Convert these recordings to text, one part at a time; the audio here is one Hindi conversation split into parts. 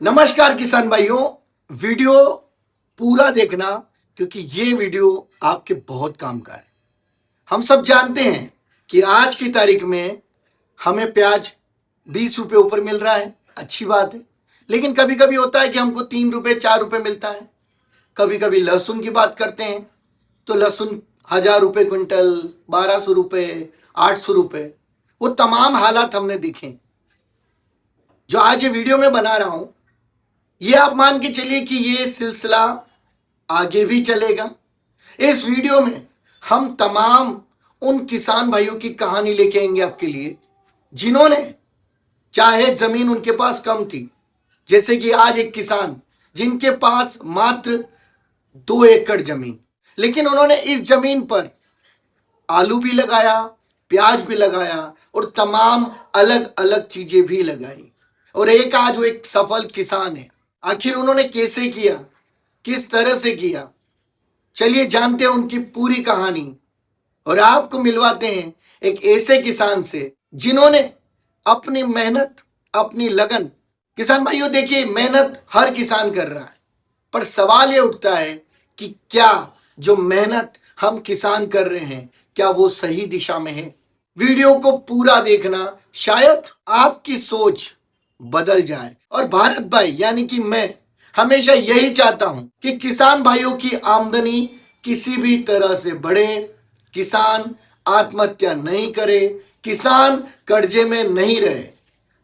नमस्कार किसान भाइयों, वीडियो पूरा देखना क्योंकि ये वीडियो आपके बहुत काम का है। हम सब जानते हैं कि आज की तारीख में हमें प्याज 20 रुपये ऊपर मिल रहा है, अच्छी बात है। लेकिन कभी कभी होता है कि हमको 3 रुपये 4 रुपये मिलता है। कभी कभी लहसुन की बात करते हैं तो लहसुन 1000 रुपये क्विंटल, 1200 रुपये, 800 रुपये, वो तमाम हालात हमने देखे। जो आज ये वीडियो में बना रहा हूं, ये आप मान के चलिए कि ये सिलसिला आगे भी चलेगा। इस वीडियो में हम तमाम उन किसान भाइयों की कहानी लेके आएंगे आपके लिए, जिन्होंने चाहे जमीन उनके पास कम थी, जैसे कि आज एक किसान जिनके पास मात्र 2 एकड़ जमीन, लेकिन उन्होंने इस जमीन पर आलू भी लगाया, प्याज भी लगाया और तमाम अलग अलग चीजें भी लगाई, और एक आज वो एक सफल किसान है। आखिर उन्होंने कैसे किया, किस तरह से किया, चलिए जानते हैं उनकी पूरी कहानी और आपको मिलवाते हैं एक ऐसे किसान से जिन्होंने अपनी मेहनत, अपनी लगन, किसान भाइयों देखिए मेहनत हर किसान कर रहा है, पर सवाल ये उठता है कि क्या जो मेहनत हम किसान कर रहे हैं क्या वो सही दिशा में है। वीडियो को पूरा देखना, शायद आपकी सोच बदल जाए। और भारत भाई यानी कि मैं हमेशा यही चाहता हूं कि किसान भाइयों की आमदनी किसी भी तरह से बढ़े, किसान आत्महत्या नहीं करे, किसान कर्जे में नहीं रहे।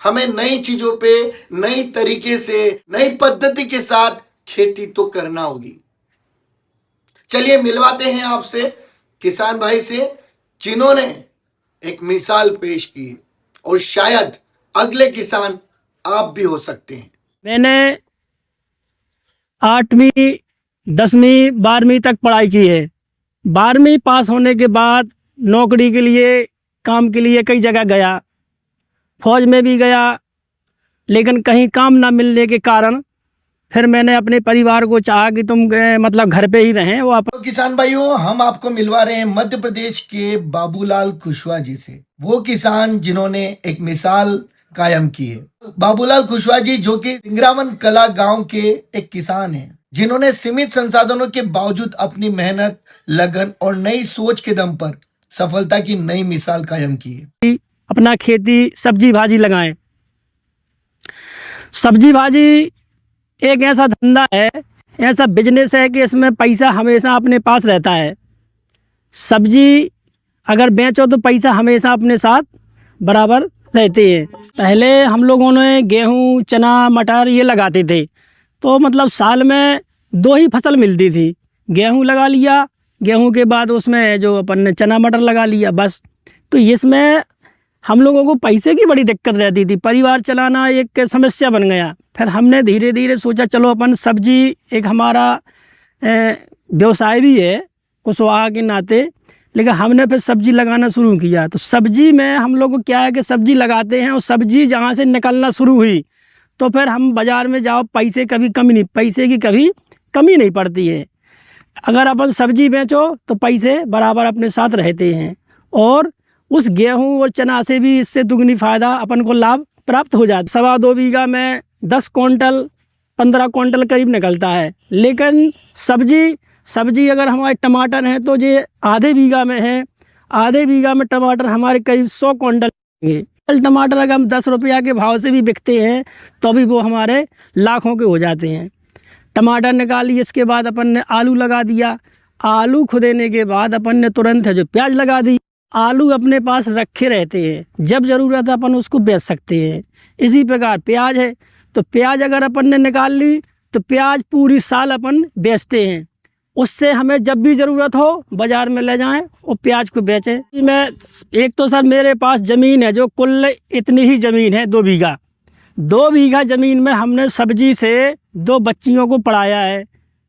हमें नई चीजों पे, नई तरीके से, नई पद्धति के साथ खेती तो करना होगी। चलिए मिलवाते हैं आपसे किसान भाई से जिन्होंने एक मिसाल पेश की और शायद अगले किसान आप भी हो सकते हैं। मैंने 8वीं 10वीं 12वीं तक पढ़ाई की है। 12वीं पास होने के बाद नौकरी के लिए, काम के लिए कई जगह गया, फौज में भी गया, लेकिन कहीं काम ना मिलने के कारण फिर मैंने अपने परिवार को चाहा कि तुम मतलब घर पे ही रहें। वो तो किसान भाइयों, हम आपको मिलवा रहे हैं मध्य प्रदेश के बाबूलाल कुशवाहा जी से, वो किसान जिन्होंने एक मिसाल कायम की है। बाबूलाल कुशवाहा जी जो कि सिंगरावन कला गांव के एक किसान हैं, जिन्होंने सीमित संसाधनों के बावजूद अपनी मेहनत, लगन और नई सोच के दम पर सफलता की नई मिसाल कायम की है। अपना खेती सब्जी भाजी लगाएं। सब्जी भाजी एक ऐसा धंधा है, ऐसा बिजनेस है कि इसमें पैसा हमेशा अपने पास रहता है। सब्जी अगर बेचो तो पैसा हमेशा अपने साथ बराबर रहते हैं। पहले हम लोगों ने गेहूँ, चना, मटर ये लगाते थे, तो मतलब साल में 2 ही फसल मिलती थी। गेहूँ लगा लिया, गेहूँ के बाद उसमें जो अपन ने चना मटर लगा लिया, बस। तो इसमें हम लोगों को पैसे की बड़ी दिक्कत रहती थी, परिवार चलाना एक समस्या बन गया। फिर हमने धीरे धीरे सोचा चलो अपन सब्जी, एक हमारा व्यवसाय भी है कुशवाहा के नाते, लेकिन हमने फिर सब्जी लगाना शुरू किया। तो सब्जी में हम लोग को क्या है कि सब्जी लगाते हैं और सब्जी जहाँ से निकलना शुरू हुई तो फिर हम बाज़ार में जाओ, पैसे की कभी कमी नहीं पड़ती है। अगर अपन सब्जी बेचो तो पैसे बराबर अपने साथ रहते हैं, और उस गेहूं और चना से भी इससे दुगनी फ़ायदा अपन को लाभ प्राप्त हो जाता। 2.25 बीघा में 10 क्विंटल 15 क्विंटल करीब निकलता है। लेकिन सब्जी अगर हमारे टमाटर हैं तो ये आधे बीघा में है, आधे बीघा में टमाटर हमारे करीब 100 क्विंटल होंगे। टमाटर अगर हम 10 रुपया के भाव से भी बिकते हैं तो भी वो हमारे लाखों के हो जाते हैं। टमाटर निकाली, इसके बाद अपन ने आलू लगा दिया, आलू खुदेने के बाद अपन ने तुरंत है जो प्याज लगा दी। आलू अपने पास रखे रहते हैं, जब ज़रूरत है अपन उसको बेच सकते हैं। इसी प्रकार प्याज है, तो प्याज अगर अपन ने निकाल ली तो प्याज पूरी साल अपन बेचते हैं, उससे हमें जब भी ज़रूरत हो बाज़ार में ले जाएं और प्याज को बेचें। मैं एक तो सर मेरे पास ज़मीन है जो कुल इतनी ही ज़मीन है, 2 बीघा। 2 बीघा ज़मीन में हमने सब्जी से 2 बच्चियों को पढ़ाया है,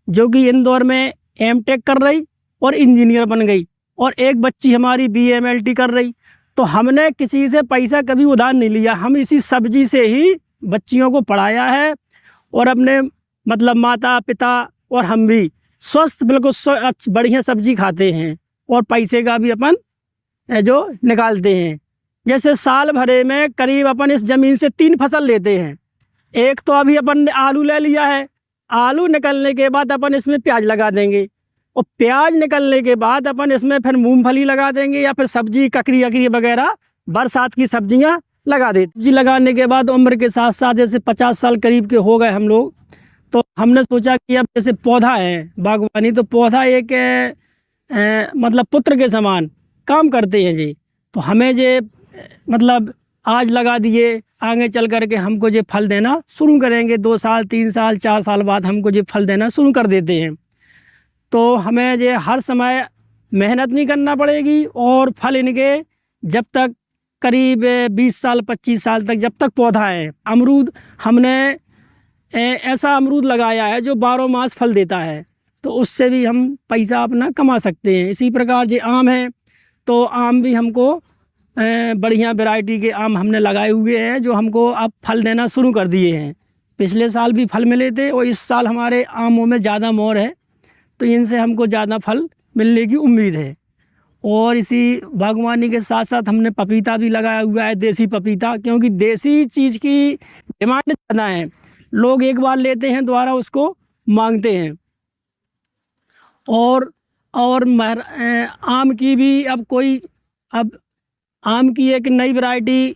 जो कि इंदौर में M.Tech कर रही और इंजीनियर बन गई, और एक बच्ची हमारी BMLT कर रही। तो हमने किसी से पैसा कभी उधार नहीं लिया, हम इसी सब्जी से ही बच्चियों को पढ़ाया है, और अपने मतलब माता पिता और हम भी स्वस्थ बिल्कुल बढ़िया सब्जी खाते हैं, और पैसे का भी अपन जो निकालते हैं। जैसे साल भरे में करीब अपन इस ज़मीन से 3 फसल लेते हैं। एक तो अभी अपन ने आलू ले लिया है, आलू निकलने के बाद अपन इसमें प्याज लगा देंगे, और प्याज निकलने के बाद अपन इसमें फिर मूंगफली लगा देंगे, या फिर सब्जी ककरी अकरी वगैरह बरसात की सब्जियां लगा देते। सब्जी लगाने के बाद उम्र के साथ साथ जैसे 50 साल करीब के हो गए हम लोग, तो हमने सोचा कि अब जैसे पौधा है बागवानी, तो पौधा एक मतलब पुत्र के समान काम करते हैं जी। तो हमें जे मतलब आज लगा दिए, आगे चल कर के हमको जो फल देना शुरू करेंगे, 2 साल 3 साल 4 साल बाद हमको जो फल देना शुरू कर देते हैं। तो हमें जो हर समय मेहनत नहीं करना पड़ेगी, और फल इनके जब तक करीब 20 साल 25 साल तक जब तक पौधा है। अमरूद हमने ऐसा अमरूद लगाया है जो 12 मास फल देता है, तो उससे भी हम पैसा अपना कमा सकते हैं। इसी प्रकार जो आम है, तो आम भी हमको बढ़िया वैरायटी के आम हमने लगाए हुए हैं, जो हमको अब फल देना शुरू कर दिए हैं। पिछले साल भी फल मिले थे, और इस साल हमारे आमों में ज़्यादा मोर है, तो इनसे हमको ज़्यादा फल मिलने की उम्मीद है। और इसी बागवानी के साथ साथ हमने पपीता भी लगाया हुआ है, देसी पपीता, क्योंकि देसी चीज़ की डिमांड ज़्यादा है। लोग एक बार लेते हैं, दोबारा उसको मांगते हैं। और आम की भी अब आम की एक नई वैरायटी,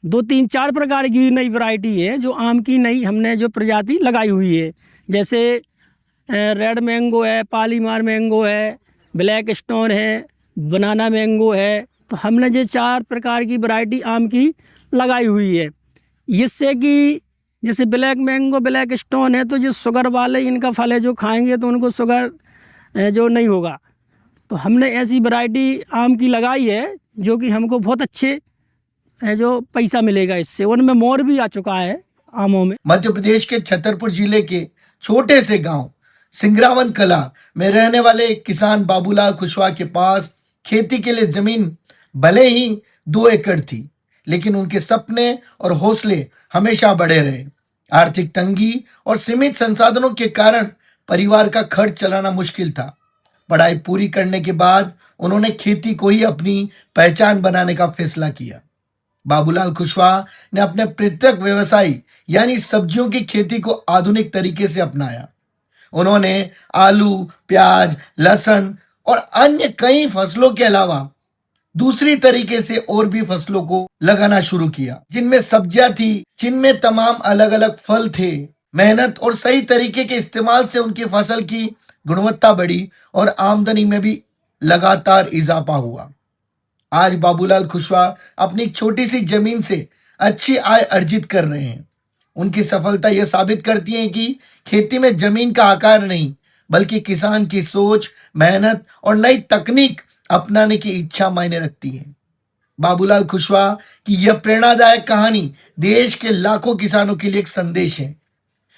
2 3 4 प्रकार की नई वैरायटी है जो आम की नई हमने जो प्रजाति लगाई हुई है। जैसे रेड मैंगो है, पालीमार मैंगो है, ब्लैक स्टोन है, बनाना मैंगो है। तो हमने जो 4 प्रकार की वैरायटी आम की लगाई हुई है, इससे कि जैसे ब्लैक मैंगो ब्लैक स्टोन है, तो जो शुगर वाले इनका फल है जो खाएंगे तो उनको शुगर जो नहीं होगा। तो हमने ऐसी वैरायटी आम की लगाई है जो कि हमको बहुत अच्छे जो पैसा मिलेगा इससे। उनमें मोर भी आ चुका है आमों में। मध्य प्रदेश के छतरपुर जिले के छोटे से गांव सिंगरावन कला में रहने वाले एक किसान बाबूलाल कुशवाहा के पास खेती के लिए जमीन भले ही 2 एकड़ थी, लेकिन उनके सपने और हौसले हमेशा बढ़े रहे। आर्थिक तंगी और सीमित संसाधनों के कारण परिवार का खर्च चलाना मुश्किल था। पढ़ाई पूरी करने के बाद उन्होंने खेती को ही अपनी पहचान बनाने का फैसला किया। बाबूलाल कुशवाहा ने अपने पृथक व्यवसाय यानी सब्जियों की खेती को आधुनिक तरीके से अपनाया। उन्होंने आलू, प्याज, लहसुन और अन्य कई फसलों के अलावा दूसरी तरीके से और भी फसलों को लगाना शुरू किया, जिनमें सब्जियां थी, जिनमें तमाम अलग अलग फल थे। मेहनत और सही तरीके के इस्तेमाल से उनकी फसल की गुणवत्ता बढ़ी और आमदनी में भी लगातार इजाफा हुआ। आज बाबूलाल कुशवाहा अपनी छोटी सी जमीन से अच्छी आय अर्जित कर रहे हैं। उनकी सफलता यह साबित करती है कि खेती में जमीन का आकार नहीं, बल्कि किसान की सोच, मेहनत और नई तकनीक अपनाने की इच्छा मायने रखती है। बाबूलाल कुशवाहा की यह प्रेरणादायक कहानी देश के लाखों किसानों के लिए एक संदेश है।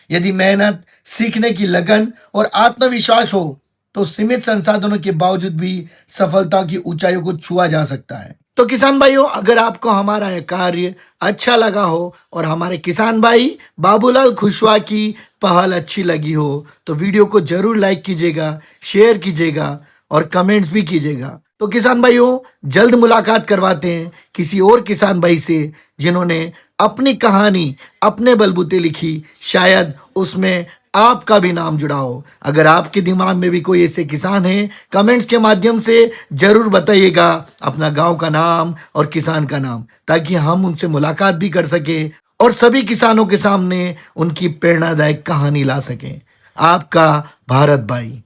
यदि मेहनत, सीखने की लगन और आत्मविश्वास हो, तो सीमित संसाधनों के बावजूद भी सफलता की ऊंचाइयों को छुआ जा सकता है। तो किसान भाइयों, अगर आपको हमारा यह कार्य अच्छा लगा हो और हमारे किसान भाई बाबूलाल कुशवाहा की पहल अच्छी लगी हो, तो वीडियो को जरूर लाइक कीजिएगा, शेयर कीजिएगा और कमेंट्स भी कीजिएगा। तो किसान भाइयों, जल्द मुलाकात करवाते हैं किसी और किसान भाई से जिन्होंने अपनी कहानी अपने बलबूते लिखी। शायद उसमें आपका भी नाम जुड़ा हो। अगर आपके दिमाग में भी कोई ऐसे किसान हैं, कमेंट्स के माध्यम से जरूर बताइएगा अपना गांव का नाम और किसान का नाम, ताकि हम उनसे मुलाकात भी कर सकें और सभी किसानों के सामने उनकी प्रेरणादायक कहानी ला सकें। आपका भारत भाई।